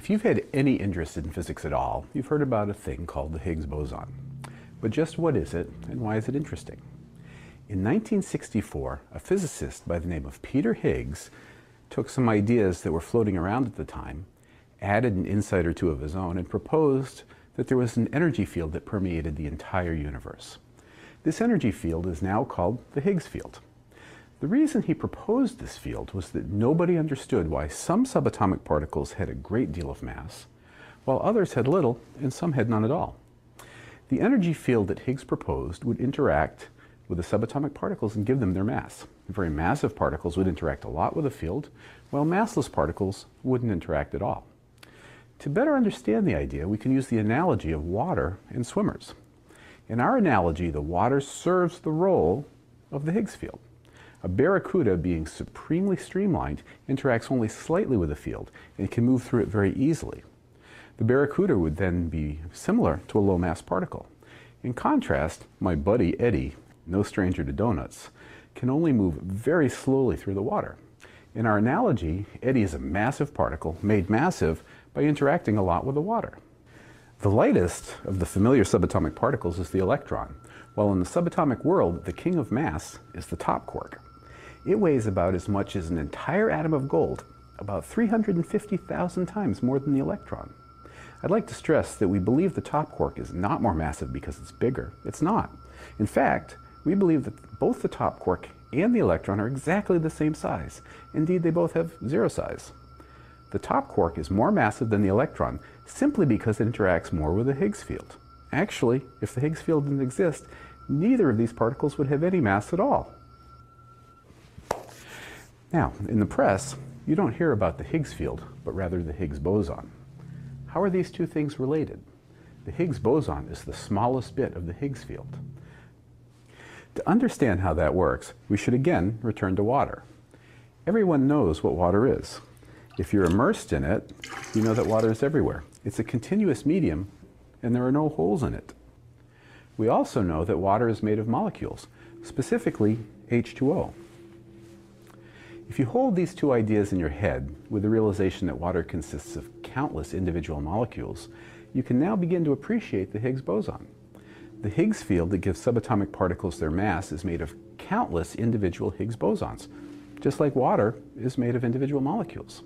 If you've had any interest in physics at all, you've heard about a thing called the Higgs boson. But just what is it, and why is it interesting? In 1964, a physicist by the name of Peter Higgs took some ideas that were floating around at the time, added an insight or two of his own, and proposed that there was an energy field that permeated the entire universe. This energy field is now called the Higgs field. The reason he proposed this field was that nobody understood why some subatomic particles had a great deal of mass, while others had little and some had none at all. The energy field that Higgs proposed would interact with the subatomic particles and give them their mass. Very massive particles would interact a lot with the field, while massless particles wouldn't interact at all. To better understand the idea, we can use the analogy of water and swimmers. In our analogy, the water serves the role of the Higgs field. A barracuda, being supremely streamlined, interacts only slightly with the field and can move through it very easily. The barracuda would then be similar to a low-mass particle. In contrast, my buddy Eddie, no stranger to donuts, can only move very slowly through the water. In our analogy, Eddie is a massive particle made massive by interacting a lot with the water. The lightest of the familiar subatomic particles is the electron, while in the subatomic world, the king of mass is the top quark. It weighs about as much as an entire atom of gold, about 350,000 times more than the electron. I'd like to stress that we believe the top quark is not more massive because it's bigger. It's not. In fact, we believe that both the top quark and the electron are exactly the same size. Indeed, they both have zero size. The top quark is more massive than the electron simply because it interacts more with the Higgs field. Actually, if the Higgs field didn't exist, neither of these particles would have any mass at all. Now, in the press, you don't hear about the Higgs field, but rather the Higgs boson. How are these two things related? The Higgs boson is the smallest bit of the Higgs field. To understand how that works, we should again return to water. Everyone knows what water is. If you're immersed in it, you know that water is everywhere. It's a continuous medium, and there are no holes in it. We also know that water is made of molecules, specifically H2O. If you hold these two ideas in your head with the realization that water consists of countless individual molecules, you can now begin to appreciate the Higgs boson. The Higgs field that gives subatomic particles their mass is made of countless individual Higgs bosons, just like water is made of individual molecules.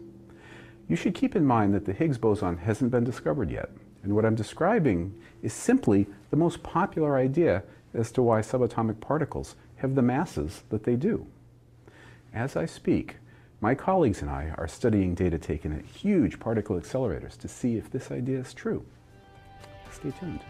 You should keep in mind that the Higgs boson hasn't been discovered yet, and what I'm describing is simply the most popular idea as to why subatomic particles have the masses that they do. As I speak, my colleagues and I are studying data taken at huge particle accelerators to see if this idea is true. Stay tuned.